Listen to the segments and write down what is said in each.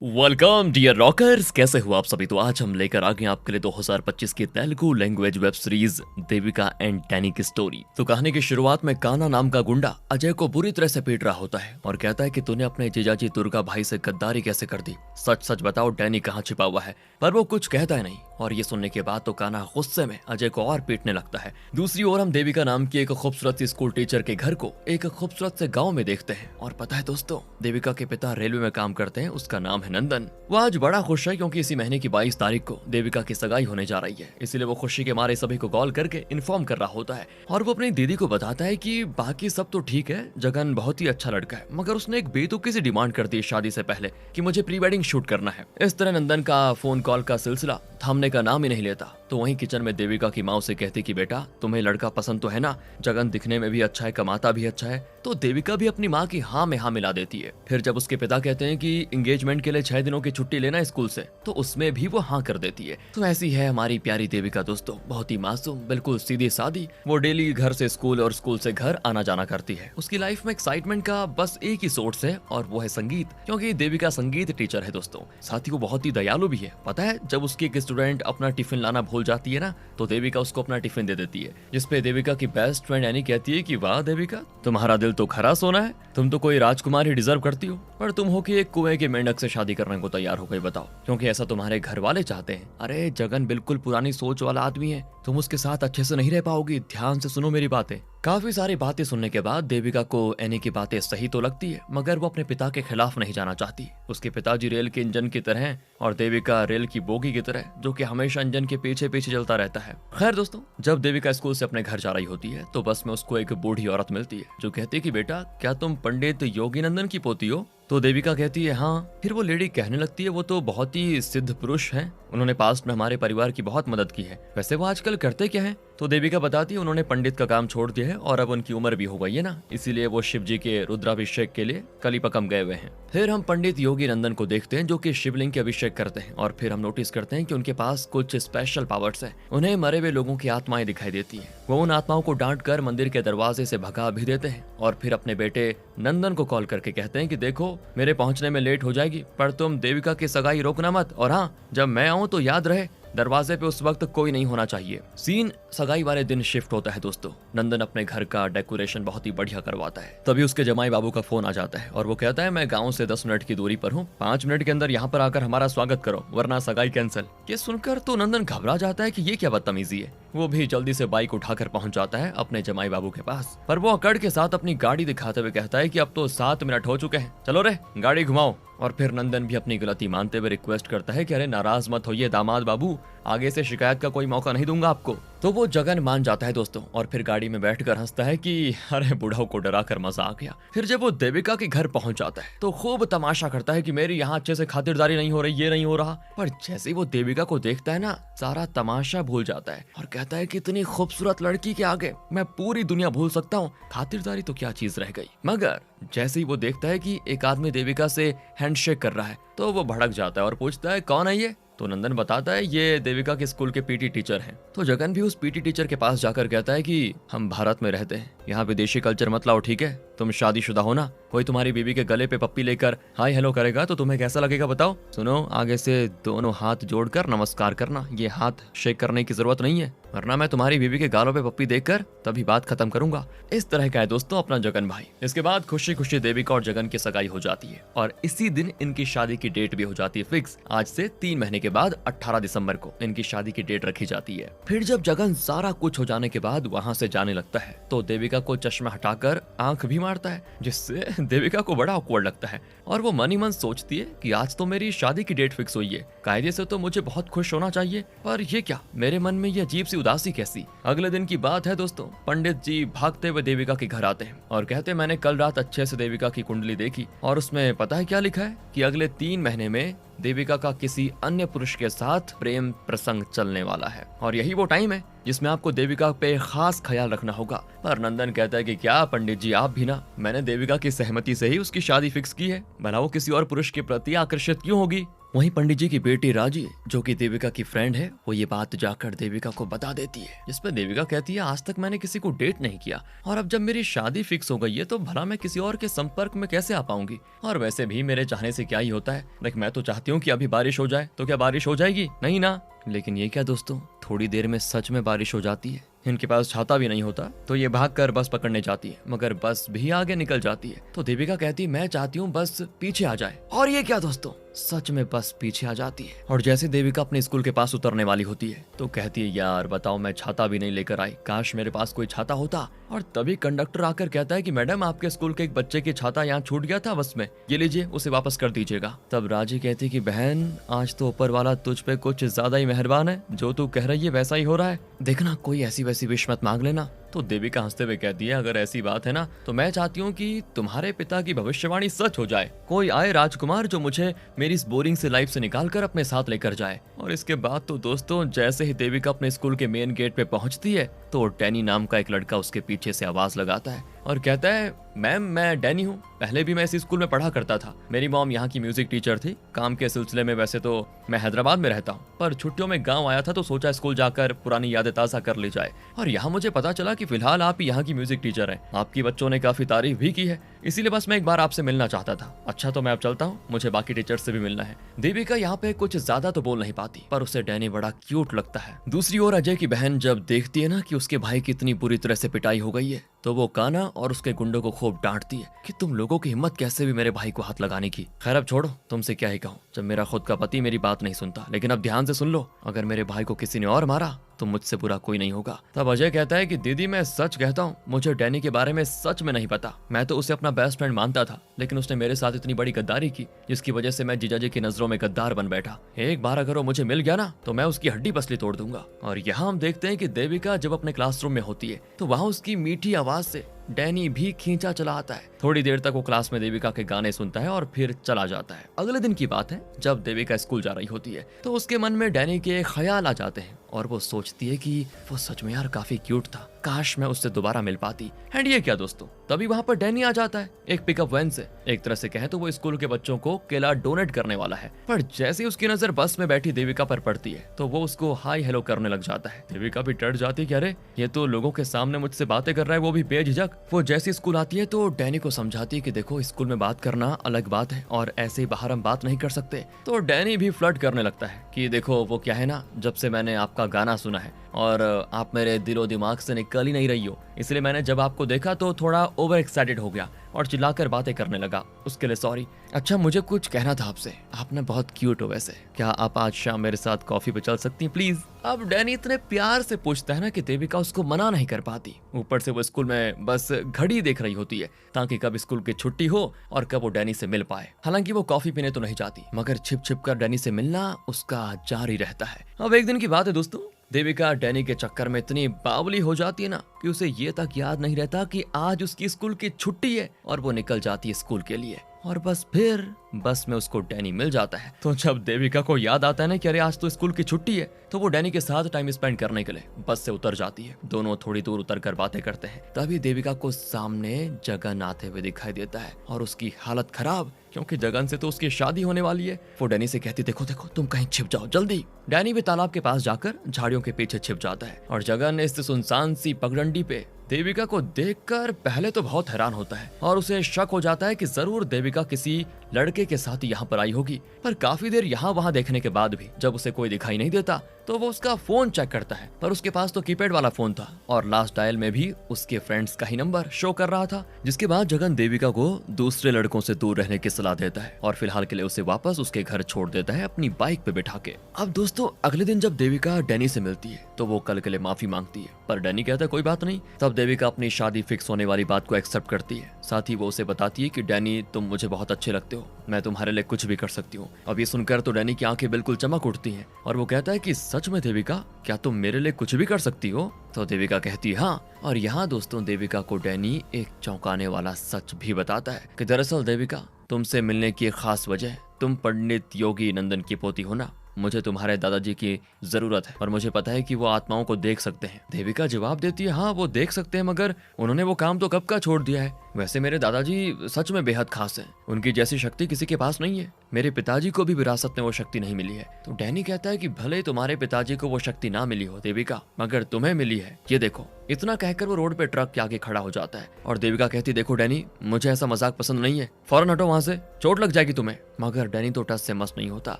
Welcome dear rockers, कैसे हो आप सभी। तो आज हम लेकर आ गए आपके लिए 2025 की Telugu language web series Devika and Danny की स्टोरी। तो कहानी की शुरुआत में काना नाम का गुंडा अजय को बुरी तरह से पीट रहा होता है और कहता है कि तूने अपने जीजाजी दुर्गा भाई से गद्दारी कैसे कर दी। सच सच बताओ डैनी कहाँ छिपा हुआ है। पर वो कुछ कहता है नहीं और ये सुनने के बाद तो काना गुस्से में अजय को और पीटने लगता है। दूसरी ओर हम देविका नाम की एक खूबसूरत सी स्कूल टीचर के घर को एक खूबसूरत से गाँव में देखते हैं। और पता है दोस्तों, देविका के पिता रेलवे में काम करते हैं, उसका नाम है नंदन। वो आज बड़ा खुश है क्योंकि इसी महीने की 22 तारीख को देविका की सगाई होने जा रही है। इसीलिए वो खुशी के मारे सभी को कॉल करके इन्फॉर्म कर रहा होता है और वो अपनी दीदी को बताता है कि बाकी सब तो ठीक है, जगन बहुत ही अच्छा लड़का है, मगर उसने एक बेतुकी सी डिमांड कर दी शादी से पहले कि मुझे प्री वेडिंग शूट करना है। इस तरह नंदन का फोन कॉल का सिलसिला थामने का नाम ही नहीं लेता। तो वहीं किचन में देविका की माँ से कहती कि बेटा तुम्हें लड़का पसंद तो है ना, जगन दिखने में भी अच्छा है, कमाता भी अच्छा है। तो देविका भी अपनी माँ की हाँ में हाँ मिला देती है। फिर जब उसके पिता कहते हैं कि एंगेजमेंट के लिए 6 दिनों की छुट्टी लेना स्कूल से, तो उसमें भी वो हाँ कर देती है। तो ऐसी है हमारी प्यारी देविका दोस्तों, बहुत ही मासूम, बिल्कुल सीधी सादी। वो डेली घर से स्कूल और स्कूल से घर आना जाना करती है। उसकी लाइफ में एक्साइटमेंट का बस एक ही सोर्स है और वो है संगीत, क्योंकि देविका संगीत टीचर है दोस्तों। साथ ही वो बहुत ही दयालु भी है। पता है, जब उसकी एक स्टूडेंट अपना टिफिन लाना भूल जाती है ना, तो देविका उसको अपना टिफिन दे देती है, जिसपे देविका की बेस्ट फ्रेंड एनी कहती है कि वाह देविका, तुम्हारा दिल तो खरा सोना है, तुम तो कोई राजकुमारी डिजर्व करती हो, पर तुम हो कि एक कुएं के मेंढक से शादी करने को तैयार हो गई। बताओ, क्योंकि ऐसा तुम्हारे घर वाले चाहते हैं। अरे जगन बिल्कुल पुरानी सोच वाला आदमी है, तुम उसके साथ अच्छे से नहीं रह पाओगी। ध्यान से सुनो मेरी बातें। काफी सारी बातें सुनने के बाद देविका को एनी की बातें सही तो लगती है, मगर वो अपने पिता के खिलाफ नहीं जाना चाहती। उसके पिताजी रेल के इंजन की तरह हैं और देविका रेल की बोगी की तरह, जो कि हमेशा इंजन के पीछे पीछे चलता रहता है। खैर दोस्तों, जब देविका स्कूल से अपने घर जा रही होती है तो बस में उसको एक बूढ़ी औरत मिलती है जो कहती है कि बेटा क्या तुम पंडित योगीनंदन की पोती हो। तो देविका कहती है हाँ। फिर वो लेडी कहने लगती है वो तो बहुत ही सिद्ध पुरुष हैं, उन्होंने पास्ट में हमारे परिवार की बहुत मदद की है। वैसे वो आजकल करते क्या है? तो देविका बताती है उन्होंने पंडित का काम छोड़ दिया है और अब उनकी उम्र भी हो गई है ना, इसीलिए वो शिव जी के रुद्राभिषेक के लिए कलीपकम गए हुए हैं। फिर हम पंडित योगी नंदन को देखते हैं जो कि शिवलिंग के अभिषेक करते हैं और फिर हम नोटिस करते हैं कि उनके पास कुछ स्पेशल पावर्स हैं। उन्हें मरे हुए लोगों की आत्माएं दिखाई देती हैं। वो उन आत्माओं को डांट कर मंदिर के दरवाजे से भगा भी देते हैं और फिर अपने बेटे नंदन को कॉल करके कहते हैं कि देखो मेरे पहुंचने में लेट हो जाएगी, पर तुम देविका की सगाई रोकना मत, और हाँ जब मैं आऊं तो याद रहे दरवाजे पे उस वक्त कोई नहीं होना चाहिए। सीन सगाई वाले दिन शिफ्ट होता है दोस्तों। नंदन अपने घर का डेकोरेशन बहुत ही बढ़िया करवाता है। तभी उसके जमाई बाबू का फोन आ जाता है और वो कहता है मैं गांव से 10 मिनट की दूरी पर हूँ, 5 मिनट के अंदर यहाँ पर आकर हमारा स्वागत करो वरना सगाई कैंसिल। ये सुनकर तो नंदन घबरा जाता है कि ये क्या बदतमीजी है। वो भी जल्दी से बाइक उठाकर पहुंच जाता है अपने जमाई बाबू के पास, पर वो अकड़ के साथ अपनी गाड़ी दिखाते हुए कहता है कि अब तो 7 मिनट हो चुके हैं, चलो रे गाड़ी घुमाओ। और फिर नंदन भी अपनी गलती मानते हुए रिक्वेस्ट करता है कि अरे नाराज मत होइए दामाद बाबू, आगे से शिकायत का कोई मौका नहीं दूंगा आपको। तो वो जगन मान जाता है दोस्तों और फिर गाड़ी में बैठकर हंसता है कि अरे बुढ़ाओ को डरा कर मजा आ गया। फिर जब वो देविका के घर पहुंच जाता है तो खूब तमाशा करता है कि मेरी यहाँ अच्छे से खातिरदारी नहीं हो रही, ये नहीं हो रहा। पर जैसे ही वो देविका को देखता है ना, सारा तमाशा भूल जाता है और कहता है कि इतनी खूबसूरत लड़की के आगे मैं पूरी दुनिया भूल सकता हूँ, खातिरदारी तो क्या चीज रह गई। मगर जैसे ही वो देखता है कि एक आदमी देविका से हैंडशेक कर रहा है तो वो भड़क जाता है और पूछता है कौन है ये। तो नंदन बताता है ये देविका के स्कूल के पीटी टीचर हैं। तो जगन भी उस पीटी टीचर के पास जाकर कहता है कि हम भारत में रहते हैं, यहाँ विदेशी कल्चर मत लाओ, ठीक है? तुम शादीशुदा हो ना, कोई तुम्हारी बीवी के गले पे पप्पी लेकर हाय हेलो करेगा तो तुम्हें कैसा लगेगा बताओ? सुनो, आगे से दोनों हाथ जोड़कर नमस्कार करना, ये हाथ शेक करने की जरूरत नहीं है, वरना मैं तुम्हारी बीवी के गालों पे पप्पी देखकर तभी बात खत्म करूंगा। इस तरह का है दोस्तों अपना जगन भाई। इसके बाद खुशी खुशी देविका और जगन की सगाई हो जाती है और इसी दिन इनकी शादी की डेट भी हो जाती है फिक्स। आज से 3 महीने के बाद 18 दिसंबर को इनकी शादी की डेट रखी जाती है। फिर जब जगन सारा कुछ हो जाने के बाद वहाँ से जाने लगता है तो देविका को चश्मा हटाकर आंख भी मारता है, जिससे देविका को बड़ा ऑकवर्ड लगता है और वो मन ही मन सोचती है कि आज तो मेरी शादी की डेट फिक्स हुई है, कायदे से तो मुझे बहुत खुश होना चाहिए, पर ये क्या, मेरे मन में ये अजीब सी उदासी कैसी। अगले दिन की बात है दोस्तों, पंडित जी भागते हुए देविका के घर आते हैं और कहते हैं मैंने कल रात अच्छे से देविका की कुंडली देखी और उसमें पता है क्या लिखा है कि अगले 3 महीने में देविका का किसी अन्य पुरुष के साथ प्रेम प्रसंग चलने वाला है और यही वो टाइम है जिसमें आपको देविका पे खास ख्याल रखना होगा। पर नंदन कहता है कि क्या पंडित जी आप भी ना, मैंने देविका की सहमति से ही उसकी शादी फिक्स की है, भला वो किसी और पुरुष के प्रति आकर्षित क्यों होगी? वहीं पंडित जी की बेटी राजी, जो कि देविका की फ्रेंड है, वो ये बात जाकर देविका को बता देती है, जिस पर देविका कहती है आज तक मैंने किसी को डेट नहीं किया और अब जब मेरी शादी फिक्स हो गई है तो भला मैं किसी और के संपर्क में कैसे आ पाऊंगी। और वैसे भी मेरे चाहने से क्या ही होता है, देख मैं तो चाहती हूँ कि अभी बारिश हो जाए। तो क्या बारिश हो जाएगी? नहीं ना। लेकिन ये क्या दोस्तों, थोड़ी देर में सच में बारिश हो जाती है। इनके पास छाता भी नहीं होता तो ये भागकर बस पकड़ने जाती है, मगर बस भी आगे निकल जाती है। तो देविका कहती है मैं चाहती हूँ बस पीछे आ जाए। और ये क्या दोस्तों, सच में बस पीछे आ जाती है। और जैसे देविका अपने स्कूल के पास उतरने वाली होती है तो कहती है यार बताओ, मैं छाता भी नहीं लेकर आई, काश मेरे पास कोई छाता होता। और तभी कंडक्टर आकर कहता है कि मैडम आपके स्कूल के एक बच्चे की छाता यहाँ छूट गया था बस में, ये लीजिए उसे वापस कर दीजिएगा। तब राजी कहती है कि बहन आज तो ऊपर वाला तुझ पे कुछ ज्यादा ही मेहरबान है, जो तू कह रही है वैसा ही हो रहा है, देखना कोई ऐसी वैसी विश मत मांग लेना। तो देविका हंसते हुए कहती है अगर ऐसी बात है ना तो मैं चाहती हूँ कि तुम्हारे पिता की भविष्यवाणी सच हो जाए, कोई आए राजकुमार जो मुझे मेरी इस बोरिंग से लाइफ से निकाल कर अपने साथ लेकर जाए। और इसके बाद तो दोस्तों जैसे ही देविका अपने स्कूल के मेन गेट पे पहुंचती है तो डैनी नाम का एक लड़का उसके पीछे से आवाज लगाता है और कहता है मैम मैं डैनी हूँ, पहले भी मैं इसी स्कूल में पढ़ा करता था, मेरी मॉम यहाँ की म्यूजिक टीचर थी, काम के सिलसिले में वैसे तो मैं हैदराबाद में रहता हूँ, पर छुट्टियों में गांव आया था तो सोचा स्कूल जाकर पुरानी यादें ताज़ा कर ली जाए। और यहाँ मुझे पता चला कि फिलहाल आप यहाँ की म्यूजिक टीचर हैं, आपकी बच्चों ने काफी तारीफ भी की है, इसीलिए बस मैं एक बार आपसे मिलना चाहता था। अच्छा तो मैं अब चलता हूँ, मुझे बाकी टीचर्स से भी मिलना है। देविका यहाँ पे कुछ ज्यादा तो बोल नहीं पाती पर उसे डैनी बड़ा क्यूट लगता है। दूसरी ओर अजय की बहन जब देखती है ना कि उसके भाई की इतनी बुरी तरह से पिटाई हो गई है तो वो काना और उसके गुंडों को खूब डांटती है कि तुम लोगों की हिम्मत कैसे भी मेरे भाई को हाथ लगाने की। खैर अब छोड़ो, तुमसे क्या ही कहूँ जब मेरा खुद का पति मेरी बात नहीं सुनता। लेकिन अब ध्यान से सुन लो, अगर मेरे भाई को किसी ने और मारा तो मुझसे बुरा कोई नहीं होगा। तब अजय कहता है कि दीदी मैं सच कहता हूँ, मुझे डैनी के बारे में सच में नहीं पता, मैं तो उसे अपना बेस्ट फ्रेंड मानता था, लेकिन उसने मेरे साथ इतनी बड़ी गद्दारी की जिसकी वजह से मैं जीजाजी की नजरों में गद्दार बन बैठा। एक बार अगर वो मुझे मिल गया ना तो मैं उसकी हड्डी पसली तोड़ दूंगा। और यहाँ हम देखते हैं कि देविका जब अपने क्लासरूम में होती है तो वहाँ उसकी मीठी आवाज से डैनी भी खींचा चला आता है। थोड़ी देर तक वो क्लास में देविका के गाने सुनता है और फिर चला जाता है। अगले दिन की बात है, जब देविका स्कूल जा रही होती है तो उसके मन में डैनी के ख्याल आ जाते हैं और वो सोचती है कि वो सच में यार काफी क्यूट था, काश मैं उससे दोबारा मिल पाती। एंड ये क्या दोस्तों, तभी वहां पर डैनी आ जाता है एक पिकअप वैन से। एक तरह से कहे तो वो स्कूल के बच्चों को केला डोनेट करने वाला है, पर जैसे ही उसकी नजर बस में बैठी देविका पर पड़ती है तो वो उसको हाई हेलो करने लग जाता है। देविका भी डर जाती है कि अरे ये तो लोगों के सामने मुझसे बातें कर रहा है, वो भी बेझिझक। वो जैसे स्कूल आती है तो डैनी को समझाती है कि देखो स्कूल में बात करना अलग बात है और ऐसे ही बाहर हम बात नहीं कर सकते। तो डैनी भी फ्लर्ट करने लगता है कि देखो वो क्या है ना, जब से मैंने आपका गाना सुना है और आप मेरे दिलो दिमाग से निकल ही नहीं रही हो, इसलिए मैंने जब आपको देखा तो थोड़ा ओवर एक्साइटेड हो गया और चिल्लाकर बातें करने लगा, उसके लिए सॉरी। अच्छा मुझे कुछ कहना था आपसे, आप ना बहुत क्यूट हो वैसे, क्या आप आज शाम मेरे साथ कॉफी पे चल सकती हैं प्लीज। अब डैनी इतने प्यार से पूछता है ना कि देविका उसको मना नहीं कर पाती। ऊपर से वो स्कूल में बस घड़ी देख रही होती है ताकि कब स्कूल की छुट्टी हो और कब वो डैनी से मिल पाए। हालांकि वो कॉफी पीने तो नहीं जाती मगर छिप छिप कर डैनी से मिलना उसका जारी रहता है। अब एक दिन की बात है दोस्तों, देविका डैनी के चक्कर में इतनी बावली हो जाती है ना कि उसे ये तक याद नहीं रहता कि आज उसकी स्कूल की छुट्टी है और वो निकल जाती है स्कूल के लिए। और बस फिर बस में उसको डैनी मिल जाता है। तो जब देविका को याद आता है ना कि अरे आज तो स्कूल की छुट्टी है, तो वो डैनी के साथ टाइम स्पेंड करने के लिए बस से उतर जाती है। दोनों थोड़ी दूर उतर कर बातें करते हैं। तभी देविका को सामने जगन आते हुए दिखाई देता है और उसकी हालत खराब, क्योंकि जगन से तो उसकी शादी होने वाली है। वो डैनी से कहती देखो देखो तुम कहीं छिप जाओ जल्दी। डैनी भी तालाब के पास जाकर झाड़ियों के पीछे छिप जाता है और जगन इस सुनसान सी पगडंडी पे देविका को देखकर पहले तो बहुत हैरान होता है और उसे शक हो जाता है कि जरूर देविका किसी लड़के के साथ यहाँ पर आई होगी। पर काफी देर यहाँ वहाँ देखने के बाद भी जब उसे कोई दिखाई नहीं देता तो वो उसका फोन चेक करता है, पर उसके पास तो कीपैड वाला फोन था और लास्ट डायल में भी उसके फ्रेंड्स का ही नंबर शो कर रहा था। जिसके बाद जगन देविका को दूसरे लड़कों से दूर रहने की सलाह देता है और फिलहाल के लिए उसे वापस उसके घर छोड़ देता है अपनी बाइक पे बिठा के। अब दोस्तों अगले दिन जब देविका डैनी से मिलती है तो वो कल के लिए माफी मांगती है, पर डैनी कहता है कोई बात नहीं। तब देविका अपनी शादी फिक्स होने वाली बात को एक्सेप्ट करती है। साथ ही वो उसे बताती है कि डैनी तुम मुझे बहुत अच्छे लगते हो, मैं तुम्हारे लिए कुछ भी कर सकती हूँ। अब ये सुनकर तो डैनी की आंखें बिल्कुल चमक उठती हैं और वो कहता है कि सच में देविका क्या तुम मेरे लिए कुछ भी कर सकती हो? तो देविका कहती है हाँ। और यहाँ दोस्तों देविका को डैनी एक चौंकाने वाला सच भी बताता है कि दरअसल देविका तुमसे मिलने की एक खास वजह, तुम पंडित योगी नंदन की पोती हो ना, मुझे तुम्हारे दादाजी की जरूरत है और मुझे पता है कि वो आत्माओं को देख सकते हैं। देविका जवाब देती है हाँ वो देख सकते हैं, मगर उन्होंने वो काम तो कब का छोड़ दिया है। वैसे मेरे दादाजी सच में बेहद खास हैं। उनकी जैसी शक्ति किसी के पास नहीं है। मेरे पिताजी को भी विरासत में वो शक्ति नहीं मिली है। तो डैनी कहता है कि भले तुम्हारे पिताजी को वो शक्ति ना मिली हो देविका, मगर तुम्हें मिली है, ये देखो। इतना कहकर वो रोड पे ट्रक के आगे खड़ा हो जाता है और देविका कहती, देखो डैनी, मुझे ऐसा मजाक पसंद नहीं है, फौरन हटो वहां से, चोट लग जाएगी तुम्हें। मगर डैनी तो टस से मस नहीं होता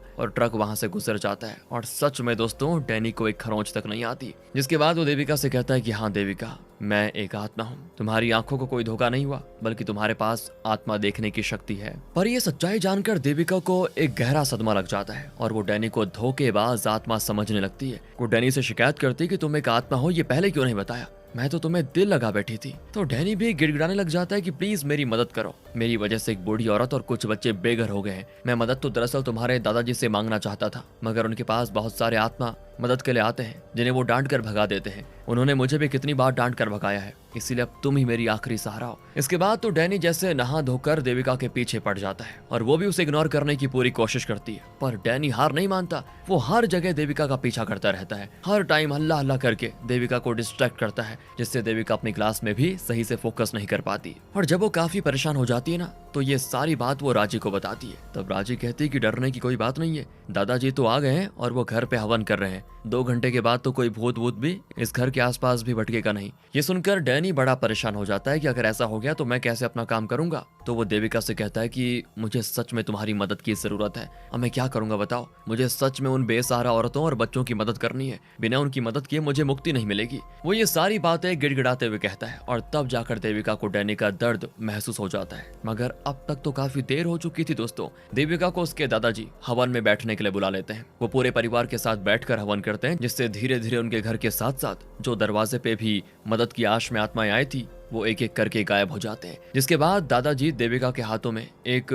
और ट्रक वहां से गुजर जाता है। और सच में दोस्तों, डैनी को एक खरोंच तक नहीं आती। जिसके बाद वो देविका से कहता है कि हाँ देविका, मैं एक आत्मा हूँ। तुम्हारी आंखों को कोई धोखा नहीं हुआ, बल्कि तुम्हारे पास आत्मा देखने की शक्ति है। पर ये सच्चाई जानकर देविका को एक गहरा सदमा लग जाता है और वो डैनी को धोखेबाज आत्मा समझने लगती है। वो डैनी से शिकायत करती है कि तुम एक आत्मा हो, ये पहले क्यों नहीं बताया, मैं तो तुम्हें दिल लगा बैठी थी। तो डैनी भी गिड़गिड़ाने लग जाता है कि प्लीज मेरी मदद करो, मेरी वजह से एक बूढ़ी औरत और कुछ बच्चे बेघर हो गए हैं। मैं मदद तो दरअसल तुम्हारे दादाजी से मांगना चाहता था, मगर उनके पास बहुत सारे आत्मा मदद के लिए आते हैं जिन्हें वो डांट कर भगा देते हैं। उन्होंने मुझे भी कितनी बार डांट कर भगाया है, इसीलिए अब तुम ही मेरी आखिरी सहारा हो। इसके बाद तो डैनी जैसे नहा धोकर देविका के पीछे पड़ जाता है और वो भी उसे इग्नोर करने की पूरी कोशिश करती है। पर डैनी हार नहीं मानता। वो हर जगह देविका का पीछा करता रहता है, हर टाइम हल्ला हल्ला करके देविका को डिस्ट्रैक्ट करता है, जिससे देविका अपनी क्लास में भी सही से फोकस नहीं कर पाती। और जब वो काफी परेशान हो जाती है ना, तो ये सारी बात वो राजी को बताती है। तब राजी कहती है कि डरने की कोई बात नहीं है, दादाजी तो आ गए हैं और वो घर पे हवन कर रहे हैं। 2 घंटे के बाद तो कोई भूत वूत भी इस घर के आसपास भी भटकेगा नहीं। ये सुनकर डैनी बड़ा परेशान हो जाता है कि अगर ऐसा हो गया तो मैं कैसे अपना काम करूंगा। तो वो देविका से कहता है कि मुझे सच में तुम्हारी मदद की जरूरत है, अब मैं क्या करूंगा बताओ। मुझे सच में उन बेसहारा औरतों और बच्चों की मदद करनी है, बिना उनकी मदद किए मुझे मुक्ति नहीं मिलेगी। वो ये सारी बातें गिड़गिड़ाते हुए कहता है और तब जाकर देविका को डैनी का दर्द महसूस हो जाता है। मगर अब तक तो काफी देर हो चुकी थी दोस्तों। देविका को उसके दादाजी हवन में बैठने के लिए बुला लेते हैं। वो पूरे परिवार के साथ बैठकर हवन करते हैं, जिससे धीरे धीरे उनके घर के साथ साथ जो दरवाजे पे भी मदद की आश में आत्माएं आई थी वो एक एक करके गायब हो जाते हैं। जिसके बाद दादाजी देविका के हाथों में एक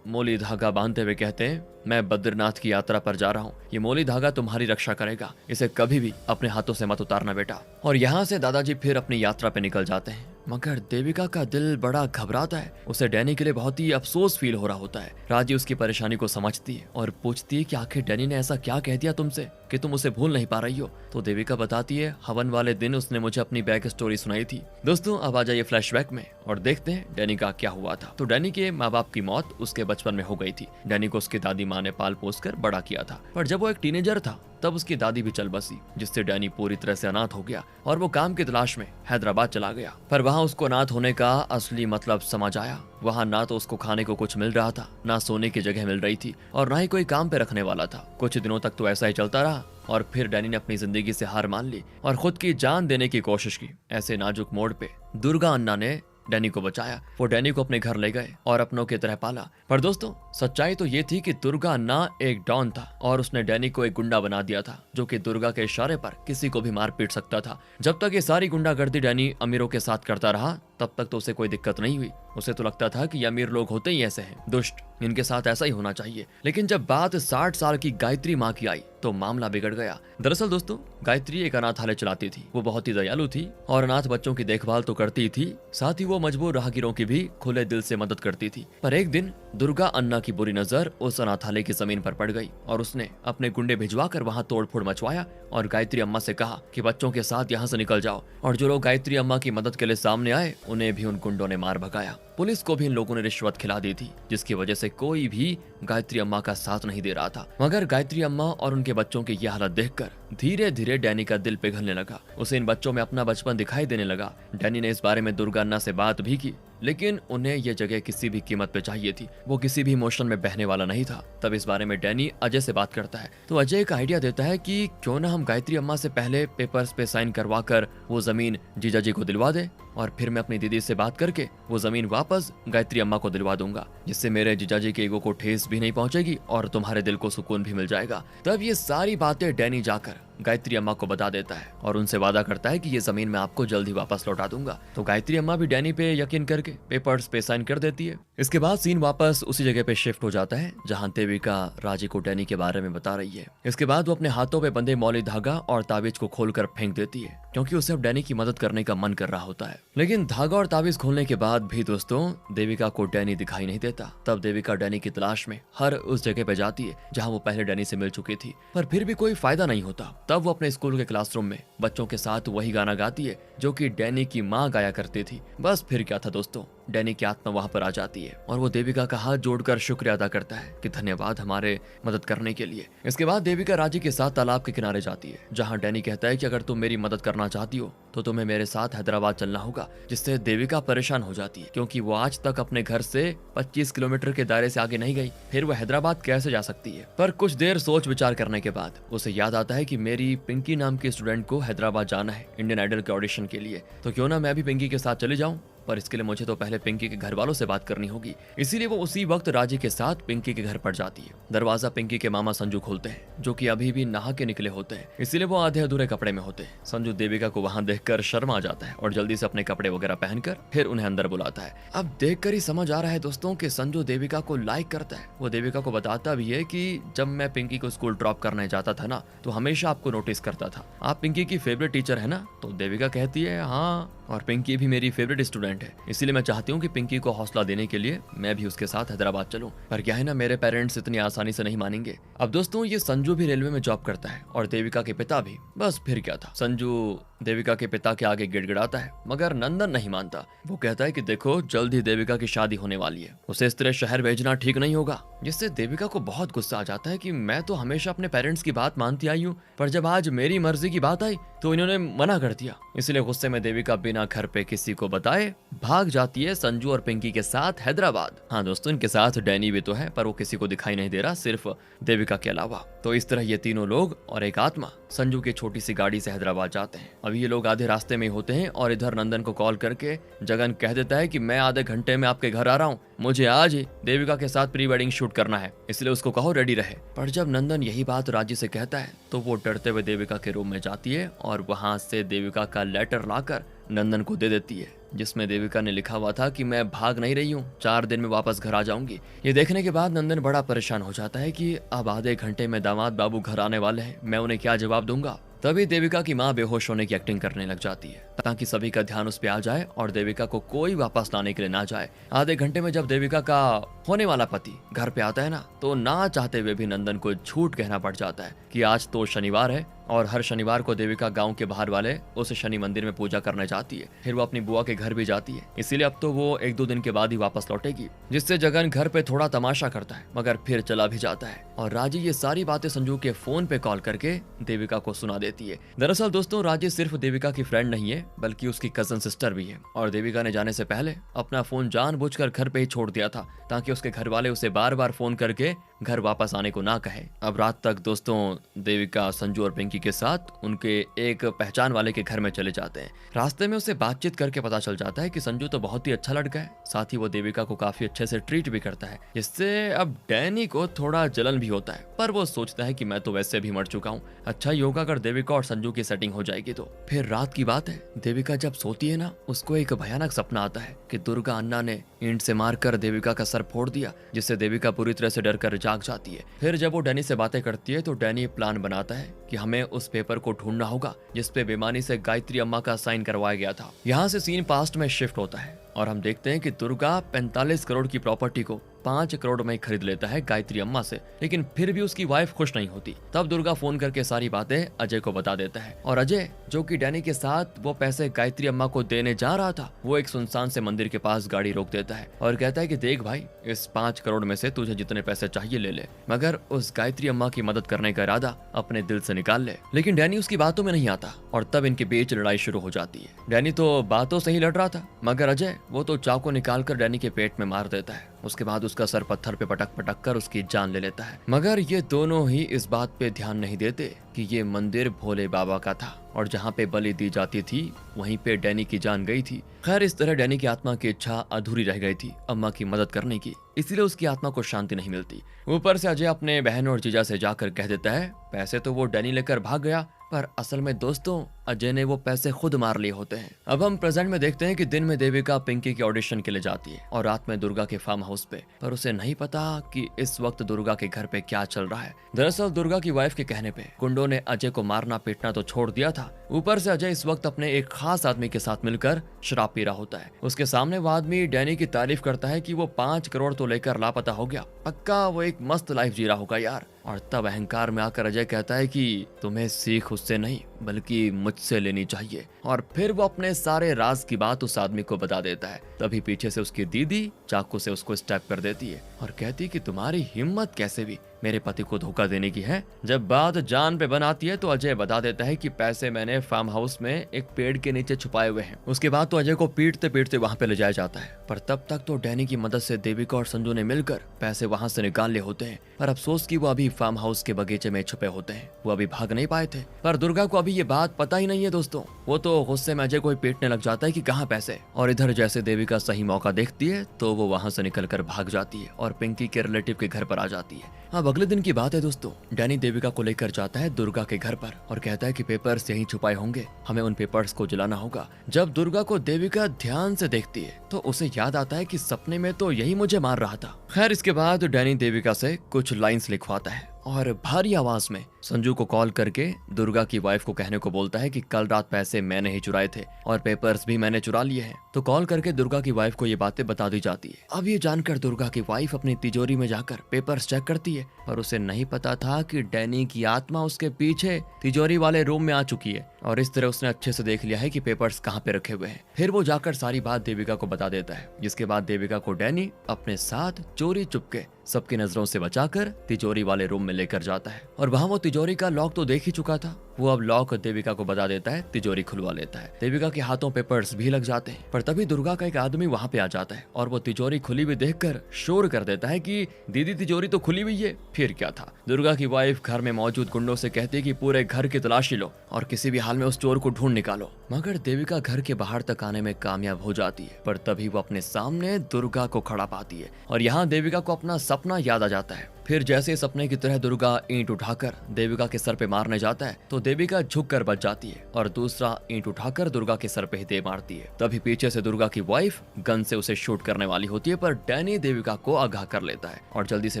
मोली धागा बांधते हुए कहते हैं, मैं बद्रीनाथ की यात्रा पर जा रहा हूँ, ये मोली धागा तुम्हारी रक्षा करेगा, इसे कभी भी अपने हाथों से मत उतारना बेटा। और यहाँ से दादाजी फिर अपनी यात्रा पे निकल जाते हैं। मगर देविका का दिल बड़ा घबराता है, उसे डैनी के लिए बहुत ही अफसोस फील हो रहा होता है। राजी उसकी परेशानी को समझती है और पूछती है कि आखिर डैनी ने ऐसा क्या कह दिया तुमसे कि तुम उसे भूल नहीं पा रही हो। तो देविका बताती है, हवन वाले दिन उसने मुझे अपनी बैक स्टोरी सुनाई थी। दोस्तों अब आ जाइए फ्लैशबैक में और देखते हैं डैनी का क्या हुआ था। तो डैनी के माँ बाप की मौत उसके बचपन में हो गई थी। डैनी को उसकी दादी माँ ने पाल पोस कर बड़ा किया था, पर जब वो एक टीनेजर था तब उसकी दादी भी चल बसी, जिससे डैनी पूरी तरह से अनाथ हो गया और वो काम की तलाश में हैदराबाद चला गया। पर वहाँ उसको अनाथ होने का असली मतलब समझ आया। वहाँ ना तो उसको खाने को कुछ मिल रहा था, ना सोने की जगह मिल रही थी और ना ही कोई काम पे रखने वाला था। कुछ दिनों तक तो ऐसा ही चलता रहा और फिर डैनी ने अपनी जिंदगी से हार मान ली और खुद की जान देने की कोशिश की। ऐसे नाजुक मोड़ पे दुर्गा अन्ना ने डैनी को बचाया। वो डैनी को अपने घर ले गए और अपनों की तरह पाला। पर दोस्तों सच्चाई तो ये थी कि दुर्गा अन्ना एक डॉन था और उसने डैनी को एक गुंडा बना दिया था, जो कि दुर्गा के इशारे पर किसी को भी मार पीट सकता था। जब तक ये सारी गुंडागर्दी डैनी अमीरों के साथ करता रहा तब तक तो उसे कोई दिक्कत नहीं हुई। उसे तो लगता था कि अमीर लोग होते ही ऐसे हैं, दुष्ट, इनके साथ ऐसा ही होना चाहिए। लेकिन जब बात 60 साल की गायत्री माँ की आई तो मामला बिगड़ गया। दरअसल दोस्तों गायत्री एक अनाथालय चलाती थी। वो बहुत ही दयालु थी और अनाथ बच्चों की देखभाल तो करती थी, साथ ही वो मजबूर राहगीरों की भी खुले दिल से मदद करती थी। पर एक दिन दुर्गा अन्ना की बुरी नजर उस अनाथालय की जमीन पर पड़ गई और उसने अपने गुंडे भिजवा कर वहाँ तोड़फोड़ मचवाया और गायत्री अम्मा से कहा कि बच्चों के साथ यहाँ से निकल जाओ। और जो लोग गायत्री अम्मा की मदद के लिए सामने आए उन्हें भी उन गुंडों ने मार भगाया। पुलिस को भी इन लोगों ने रिश्वत खिला दी थी, जिसकी वजह से कोई भी गायत्री अम्मा का साथ नहीं दे रहा था। मगर गायत्री अम्मा और उनके बच्चों की यह हालत देखकर धीरे धीरे डैनी का दिल पिघलने लगा। उसे इन बच्चों में अपना बचपन दिखाई देने लगा। डैनी ने इस बारे में दुर्गा अन्ना से बात भी की, लेकिन उन्हें यह जगह किसी भी कीमत पे चाहिए थी। वो किसी भी इमोशन में बहने वाला नहीं था। तब इस बारे में डैनी अजय से बात करता है। तो अजय एक आइडिया देता है कि क्यों ना हम गायत्री अम्मा से पहले पेपर्स पे साइन करवा कर वो जमीन जीजा जी को दिलवा दे और फिर मैं अपनी दीदी से बात करके वो जमीन वापस गायत्री अम्मा को दिलवा दूंगा, जिससे मेरे जीजा जी के ईगो को ठेस भी नहीं पहुंचेगी और तुम्हारे दिल को सुकून भी मिल जाएगा। तब ये सारी बातें डैनी जाकर गायत्री अम्मा को बता देता है और उनसे वादा करता है कि ये जमीन मैं आपको जल्द ही वापस लौटा दूंगा। तो गायत्री अम्मा भी डैनी पे यकीन करके पेपर्स पे साइन कर देती है। इसके बाद सीन वापस उसी जगह पे शिफ्ट हो जाता है जहां देविका राजी को डैनी के बारे में बता रही है। इसके बाद वो अपने हाथों पे बंधे मौली धागा और ताबीज को खोलकर फेंक देती है, क्योंकि उसे अब डैनी की मदद करने का मन कर रहा होता है। लेकिन धागा और ताबीज खोलने के बाद भी दोस्तों देविका को डैनी दिखाई नहीं देता। तब देविका डैनी की तलाश में हर उस जगह पे जाती है जहाँ वो पहले डैनी से मिल चुकी थी, पर फिर भी कोई फायदा नहीं होता। तब वो अपने स्कूल के क्लासरूम में बच्चों के साथ वही गाना गाती है जो कि डैनी की माँ गाया करती थी। बस फिर क्या था दोस्तों, डैनी की आत्मा वहां पर आ जाती है और वो देविका का हाथ जोड़कर शुक्रिया अदा करता है कि धन्यवाद हमारे मदद करने के लिए। इसके बाद देविका राजी के साथ तालाब के किनारे जाती है, जहाँ डैनी कहता है कि अगर तुम मेरी मदद करना चाहती हो तो तुम्हें मेरे साथ हैदराबाद चलना होगा। जिससे देविका परेशान हो जाती है, क्योंकि वो आज तक अपने घर से 25 किलोमीटर के दायरे से आगे नहीं गई, फिर वो हैदराबाद कैसे जा सकती है। पर कुछ देर सोच विचार करने के बाद उसे याद आता है कि मेरी पिंकी नाम की स्टूडेंट को हैदराबाद जाना है इंडियन आइडल के ऑडिशन के लिए, तो क्यों ना मैं भी पिंकी के साथ चले जाऊं। पर इसके लिए मुझे तो पहले पिंकी के घर वालों से बात करनी होगी। इसीलिए वो उसी वक्त राजी के साथ पिंकी के घर पर जाती है। दरवाजा पिंकी के मामा संजू खोलते हैं, जो कि अभी भी नहा के निकले होते हैं, इसीलिए वो आधे अधूरे कपड़े में होते हैं। संजू देविका को वहां देखकर शर्मा जाता है और जल्दी से अपने कपड़े वगैरह पहनकर फिर उन्हें अंदर बुलाता है। अब देखकर ही समझ आ रहा है दोस्तों कि संजू देविका को लाइक करता है। वो देविका को बताता भी है कि जब मैं पिंकी को स्कूल ड्रॉप करने जाता था ना, तो हमेशा आपको नोटिस करता था। आप पिंकी की फेवरेट टीचर है ना? तो देविका कहती है हाँ, और पिंकी भी मेरी फेवरेट स्टूडेंट है, इसीलिए मैं चाहती हूँ कि पिंकी को हौसला देने के लिए मैं भी उसके साथ हैदराबाद चलूं। पर क्या है ना, मेरे पेरेंट्स इतनी आसानी से नहीं मानेंगे। अब दोस्तों ये संजू भी रेलवे में जॉब करता है और देविका के पिता भी। बस फिर क्या था, संजू देविका के पिता के आगे गिड़गिड़ाता है, मगर नंदन नहीं मानता। वो कहता है कि देखो जल्द ही देविका की शादी होने वाली है, उसे इस तरह शहर भेजना ठीक नहीं होगा। जिससे देविका को बहुत गुस्सा आ जाता है कि मैं तो हमेशा अपने पेरेंट्स की बात मानती आई हूँ, पर जब आज मेरी मर्जी की बात आई तो इन्होंने मना कर दिया। इसलिए गुस्से में देविका बिना घर पे किसी को बताए भाग जाती है संजू और पिंकी के साथ हैदराबाद। हाँ दोस्तों, इनके साथ डैनी भी तो है, पर वो किसी को दिखाई नहीं दे रहा, सिर्फ देविका के अलावा। तो इस तरह ये तीनों लोग और एक आत्मा संजू की छोटी सी गाड़ी से हैदराबाद जाते हैं। अभी ये लोग आधे रास्ते में होते हैं और इधर नंदन को कॉल करके जगन कह देता है कि मैं आधे घंटे में आपके घर आ रहा हूँ, मुझे आज ही देविका के साथ प्री वेडिंग शूट करना है, इसलिए उसको कहो रेडी रहे। पर जब नंदन यही बात राजी से कहता है तो वो डरते हुए देविका के रूम में जाती है और वहां से देविका का लेटर लाकर नंदन को दे देती है, जिसमें देविका ने लिखा हुआ था कि मैं भाग नहीं रही हूँ, 4 दिन में वापस घर आ जाऊंगी। ये देखने के बाद नंदन बड़ा परेशान हो जाता है कि अब आधे घंटे में दामाद बाबू घर आने वाले हैं, मैं उन्हें क्या जवाब दूंगा। तभी देविका की माँ बेहोश होने की एक्टिंग करने लग जाती है ताकि सभी का ध्यान उस पे आ जाए और देविका को कोई वापस लाने के लिए ना जाए। आधे घंटे में जब देविका का होने वाला पति घर पे आता है ना, तो ना चाहते हुए भी नंदन को झूठ कहना पड़ जाता है कि आज तो शनिवार है और हर शनिवार को देविका गांव के बाहर वाले उस शनि मंदिर में पूजा करने जाती है। फिर वो अपनी बुआ के घर भी जाती है, इसीलिए अब तो वो 1-2 दिन के बाद ही वापस लौटेगी। जिससे जगन घर पे थोड़ा तमाशा करता है मगर फिर चला भी जाता है और राजी ये सारी बातें संजू के फोन पे कॉल करके देविका को सुना देती है। दरअसल दोस्तों राजी सिर्फ देविका की फ्रेंड नहीं है, बल्कि उसकी कजन सिस्टर भी है और देविका ने जाने से पहले अपना फोन जानबूझकर घर पे ही छोड़ दिया था ताकि उसके घर वाले उसे बार बार फोन करके घर वापस आने को ना कहे। अब रात तक दोस्तों देविका संजू और पिंकी के साथ उनके एक पहचान वाले के घर में चले जाते हैं। रास्ते में उसे बातचीत करके पता चल जाता है कि संजू तो बहुत ही अच्छा लड़का है, साथ ही वो देविका को काफी अच्छे से ट्रीट भी करता है। जिससे अब डैनी को थोड़ा जलन भी होता है, पर वो सोचता है कि मैं तो वैसे भी मर चुका हूँ, अच्छा ही होगा अगर देविका और संजू की सेटिंग हो जाएगी तो। फिर रात की बात है, देविका जब सोती है ना, उसको एक भयानक सपना आता है कि दुर्गा अन्ना ने ईंट से मारकर देविका का सर फोड़ दिया, जिससे देविका पूरी तरह से डरकर जाग जाती है। फिर जब वो डैनी से बातें करती है तो डैनी प्लान बनाता है कि हमें उस पेपर को ढूंढना होगा जिसपे बेमानी से गायत्री अम्मा का साइन करवाया गया था। यहाँ से सीन पास्ट में शिफ्ट होता है और हम देखते हैं कि दुर्गा 45 करोड़ की प्रॉपर्टी को 5 करोड़ में खरीद लेता है गायत्री अम्मा से, लेकिन फिर भी उसकी वाइफ खुश नहीं होती। तब दुर्गा फोन करके सारी बातें अजय को बता देता है और अजय, जो कि डैनी के साथ वो पैसे गायत्री अम्मा को देने जा रहा था, वो एक सुनसान से मंदिर के पास गाड़ी रोक देता है और कहता है कि देख भाई, इस 5 करोड़ में से तुझे जितने पैसे चाहिए ले ले, मगर उस गायत्री अम्मा की मदद करने का इरादा अपने दिल से निकाल ले। लेकिन डैनी उसकी बातों में नहीं आता और तब इनके बीच लड़ाई शुरू हो जाती है। डैनी तो बातों से ही लड़ रहा था, मगर अजय वो तो चाकू निकाल कर डैनी के पेट में मार देता है। उसके बाद उसका सर पत्थर पे पटक पटक कर उसकी जान ले लेता है। मगर ये दोनों ही इस बात पे ध्यान नहीं देते कि ये मंदिर भोले बाबा का था और जहाँ पे बलि दी जाती थी वहीं पे डैनी की जान गई थी। खैर, इस तरह डैनी की आत्मा की इच्छा अधूरी रह गई थी अम्मा की मदद करने की, इसलिए उसकी आत्मा को शांति नहीं मिलती। ऊपर से अजय अपने बहन और जीजा से जाकर कह देता है पैसे तो वो डैनी लेकर भाग गया, पर असल में दोस्तों अजय ने वो पैसे खुद मार लिए होते हैं। अब हम प्रेजेंट में देखते हैं कि दिन में देविका पिंकी के ऑडिशन के लिए जाती है और रात में दुर्गा के फार्म हाउस पे, पर उसे नहीं पता कि इस वक्त दुर्गा के घर पे क्या चल रहा है। दरअसल दुर्गा की वाइफ के कहने पे गुंडों ने अजय को मारना पीटना तो छोड़ दिया था, ऊपर से अजय इस वक्त अपने एक खास आदमी के साथ मिलकर शराब पी रहा होता है। उसके सामने वो आदमी डैनी की तारीफ करता है कि वो 5 करोड़ तो लेकर लापता हो गया, पक्का वो एक मस्त लाइफ जी रहा होगा यार। और तब अहंकार में आकर अजय कहता है कि तुम्हें सीख उससे नहीं बल्कि मुझसे लेनी चाहिए। और फिर वो अपने सारे राज की बात उस आदमी को बता देता है। तभी पीछे से उसकी दीदी चाकू से उसको स्टैब कर देती है और कहती कि तुम्हारी हिम्मत कैसे भी मेरे पति को धोखा देने की है। जब बात जान पे बनाती है तो अजय बता देता है कि पैसे मैंने फार्म हाउस में एक पेड़ के नीचे छुपाए हुए हैं। उसके बाद तो अजय को पीटते पीटते वहां पे ले जाया जाता है, पर तब तक तो डैनी की मदद से देविका और संजू ने मिलकर पैसे वहां से निकाल लिए होते हैं। पर अफसोस कि वो अभी फार्म हाउस के बगीचे में छुपे होते हैं, वो अभी भाग नहीं पाए थे। पर दुर्गा को अभी ये बात पता ही नहीं है दोस्तों। वो तो गुस्से में अजय को ही पीटने लग जाता है कि कहाँ पैसे। और इधर जैसे देविका सही मौका देखती है तो वो वहां से निकलकर भाग जाती है और पिंकी के रिलेटिव के घर पर आ जाती है। अब अगले दिन की बात है दोस्तों। डैनी देविका को लेकर जाता है दुर्गा के घर पर और कहता है कि पेपर्स यहीं छुपाए होंगे, हमें उन पेपर्स को जलाना होगा। जब दुर्गा को देविका ध्यान से देखती है तो उसे याद आता है कि सपने में तो यही मुझे मार रहा था। खैर इसके बाद डैनी देविका से कुछ लाइंस लिखवाता है और भारी आवाज में संजू को कॉल करके दुर्गा की वाइफ को कहने को बोलता है कि कल रात पैसे मैंने ही चुराए थे और पेपर्स भी मैंने चुरा लिए हैं। तो कॉल करके दुर्गा की वाइफ को ये बातें बता दी जाती है। अब ये जानकर दुर्गा की वाइफ अपनी तिजोरी में जाकर पेपर्स चेक करती है, पर उसे नहीं पता था कि डैनी की आत्मा उसके पीछे तिजोरी वाले रूम में आ चुकी है और इस तरह उसने अच्छे से देख लिया है कि पेपर्स कहाँ पे रखे हुए हैं। फिर वो जाकर सारी बात देविका को बता देता है, जिसके बाद देविका को डैनी अपने साथ चोरी चुपके सबकी नजरों से बचाकर तिजोरी वाले रूम में लेकर जाता है। और वहाँ वो तिजोरी का लॉक तो देख ही चुका था। वो अब लॉक देविका को बता देता है, तिजोरी खुलवा लेता है। देविका के हाथों पेपर्स भी लग जाते हैं, पर तभी दुर्गा का एक आदमी वहाँ पे आ जाता है और वो तिजोरी खुली हुई देखकर शोर कर देता है कि दीदी तिजोरी तो खुली हुई है। फिर क्या था, दुर्गा की वाइफ घर में मौजूद गुंडों से कहती है कि पूरे घर की तलाशी लो और किसी भी हाल में उस चोर को ढूंढ निकालो। मगर देविका घर के बाहर तक आने में कामयाब हो जाती है, पर तभी वो अपने सामने दुर्गा को खड़ा पाती है और यहाँ देविका को अपना सपना याद आ जाता है। फिर जैसे सपने की तरह दुर्गा ईंट उठाकर देविका के सर पे मारने जाता है तो देविका झुककर बच जाती है और दूसरा ईंट उठाकर दुर्गा के सर पे ही दे मारती है। तभी पीछे से दुर्गा की वाइफ गन से उसे शूट करने वाली होती है, पर डैनी देविका को आगाह कर लेता है और जल्दी से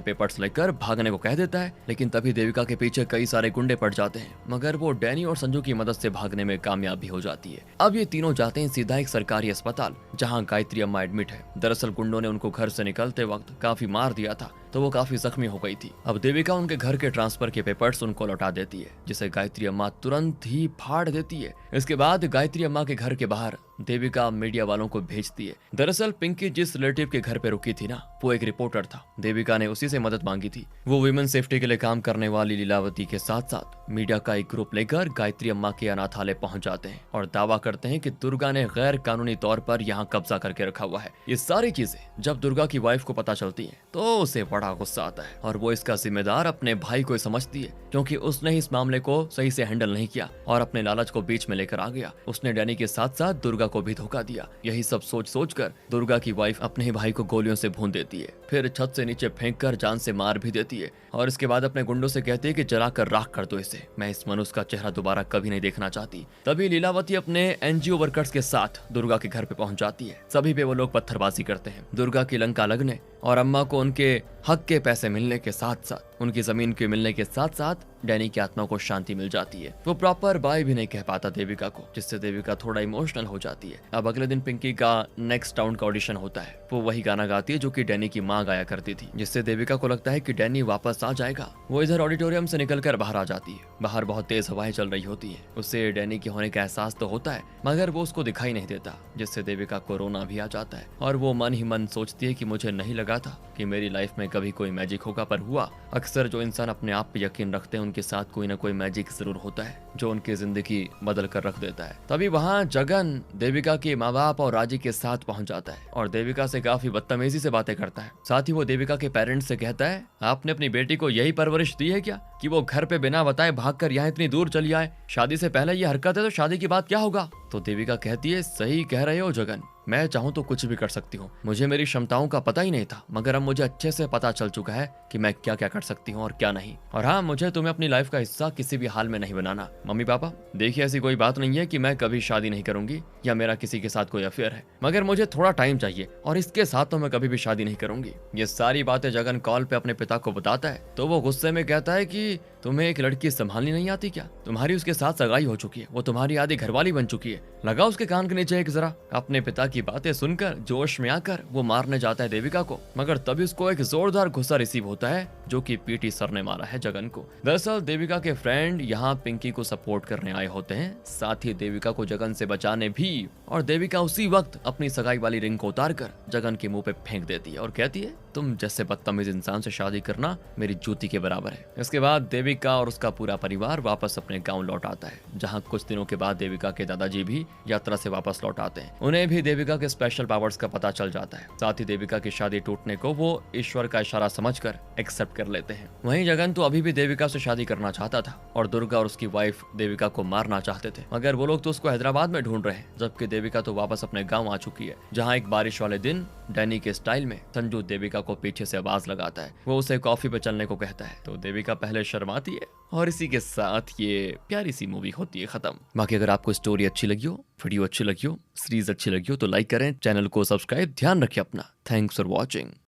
पेपर्स लेकर भागने को कह देता है। लेकिन तभी देविका के पीछे कई सारे गुंडे पड़ जाते हैं, मगर वो डैनी और संजू की मदद से भागने में कामयाब भी हो जाती है। अब ये तीनों जाते हैं सीधा एक सरकारी अस्पताल, जहाँ गायत्री अम्मा एडमिट है। दरअसल गुंडों ने उनको घर से निकलते वक्त काफी मार दिया था, तो वो काफी जख्मी हो गई थी। अब देविका उनके घर के ट्रांसफर के पेपर्स उनको लौटा देती है, जिसे गायत्री अम्मा तुरंत ही फाड़ देती है। इसके बाद गायत्री अम्मा के घर के बाहर देविका मीडिया वालों को भेजती है। दरअसल पिंकी जिस रिलेटिव के घर पे रुकी थी ना, वो एक रिपोर्टर था। देविका ने उसी से मदद मांगी थी। वो वुमेन सेफ्टी के लिए काम करने वाली लीलावती के साथ साथ मीडिया का एक ग्रुप लेकर गायत्री अम्मा के अनाथालय पहुंच जाते हैं और दावा करते हैं कि दुर्गा ने गैर कानूनी तौर पर यहाँ कब्जा करके रखा हुआ है। ये सारी चीजें जब दुर्गा की वाइफ को पता चलती है तो उसे बड़ा गुस्सा आता है और वो इसका जिम्मेदार अपने भाई को समझती है, क्योंकि उसने इस मामले को सही से हैंडल नहीं किया और अपने लालच को बीच में लेकर आ गया। उसने डैनी के साथ साथ दुर्गा को भी धोखा दिया। यही सब सोच सोच कर दुर्गा की वाइफ अपने ही भाई को गोलियों से भून देती है, फिर छत से नीचे फेंक कर जान से मार भी देती है और इसके बाद अपने गुंडों से कहती है कि जलाकर राख कर दो इसे, मैं इस मनुष्य का चेहरा दोबारा कभी नहीं देखना चाहती। तभी लीलावती अपने एनजीओ वर्कर्स के साथ दुर्गा के घर पे पहुंच जाती है। सभी पे वो लोग पत्थरबाजी करते हैं। दुर्गा की लंका लगने और अम्मा को उनके हक के पैसे मिलने के साथ साथ उनकी जमीन के मिलने के साथ साथ डैनी की आत्मा को शांति मिल जाती है। वो प्रॉपर बाय भी नहीं कह पाता देविका को, जिससे देविका थोड़ा इमोशनल हो जाती है। अब अगले दिन पिंकी का नेक्स्ट राउंड का ऑडिशन होता है। वो वही गाना गाती है जो कि डैनी की माँ गाया करती थी, जिससे देविका को लगता है कि डैनी वापस आ जाएगा। वो इधर ऑडिटोरियम से निकलकर बाहर आ जाती है। बाहर बहुत तेज हवाएं चल रही होती है। उससे डैनी के होने का एहसास तो होता है, मगर वो उसको दिखाई नहीं देता, जिससे देविका को रोना भी आ जाता है और वो मन ही मन सोचती है कि मुझे नहीं लगा था कि मेरी लाइफ में कभी कोई मैजिक होगा, पर हुआ। अक्सर जो इंसान अपने आप पे यकीन रखते हैं उनके साथ कोई ना कोई मैजिक जरूर होता है जो उनकी जिंदगी बदल कर रख देता है। तभी वहाँ जगन देविका के माँ बाप और राजी के साथ पहुंच जाता है और देविका से काफी बदतमीजी से बातें करता है। साथ ही वो देविका के पेरेंट्स से कहता है, आपने अपनी बेटी को यही परवरिश दी है क्या कि वो घर पे बिना बताए भागकर यहाँ इतनी दूर चली आए? शादी से पहले ये हरकत है तो शादी की बात क्या होगा? तो देविका कहती है, सही कह रहे हो जगन, मैं चाहूँ तो कुछ भी कर सकती हूँ। मुझे मेरी क्षमताओं का पता ही नहीं था, मगर अब मुझे अच्छे से पता चल चुका है कि मैं क्या क्या कर सकती हूँ और क्या नहीं। और हाँ, मुझे तुम्हें अपनी लाइफ का हिस्सा किसी भी हाल में नहीं बनाना। मम्मी पापा, देखिए ऐसी कोई बात नहीं है कि मैं कभी शादी नहीं करूंगी या मेरा किसी के साथ कोई अफेयर है, मगर मुझे थोड़ा टाइम चाहिए और इसके साथ तो मैं कभी भी शादी नहीं करूंगी। ये सारी बातें जगन कॉल पे अपने पिता को बताता है तो वो गुस्से में कहता है कि तुम्हें एक लड़की संभालनी नहीं आती क्या? तुम्हारी उसके साथ सगाई हो चुकी है, वो तुम्हारी आधी घरवाली बन चुकी है। लगा उसके कान के नीचे एक जरा। अपने पिता की बातें सुनकर जोश में आकर वो मारने जाता है देविका को, मगर तभी उसको एक जोरदार गुस्सा रिसीव होता है जो कि पीटी सर ने मारा है जगन को। दरअसल देविका के फ्रेंड यहाँ पिंकी को सपोर्ट करने आए होते हैं, साथ ही देविका को जगन से बचाने भी। और देविका उसी वक्त अपनी सगाई वाली रिंग को उतार कर जगन के मुंह पे फेंक देती है और कहती है, तुम जैसे बदतमीज इंसान से शादी करना मेरी जूती के बराबर है। इसके बाद देविका और उसका पूरा परिवार वापस अपने गांव लौट आता है, जहां कुछ दिनों के बाद देविका के दादाजी भी यात्रा से वापस लौट आते हैं। उन्हें भी देविका के स्पेशल पावर्स का पता चल जाता है। साथ ही देविका की शादी टूटने को वो ईश्वर का इशारा समझकर एक्सेप्ट कर लेते हैं। वहीं जगन तो अभी भी देविका से शादी करना चाहता था और दुर्गा और उसकी वाइफ देविका को मारना चाहते थे, मगर वो लोग तो उसको हैदराबाद में ढूंढ रहे हैं, जबकि देविका तो वापस अपने गाँव आ चुकी है, जहाँ एक बारिश वाले दिन डैनी के स्टाइल में संजू देविका को पीछे से आवाज लगाता है। वो उसे कॉफी पे चलने को कहता है, तो देविका पहले शर्माती है और इसी के साथ ये प्यारी सी मूवी होती है खत्म। बाकी अगर आपको स्टोरी अच्छी लगी हो, वीडियो अच्छी लगी हो, सीरीज अच्छी लगी हो तो लाइक करें, चैनल को सब्सक्राइब, ध्यान रखें अपना। Thanks for watching.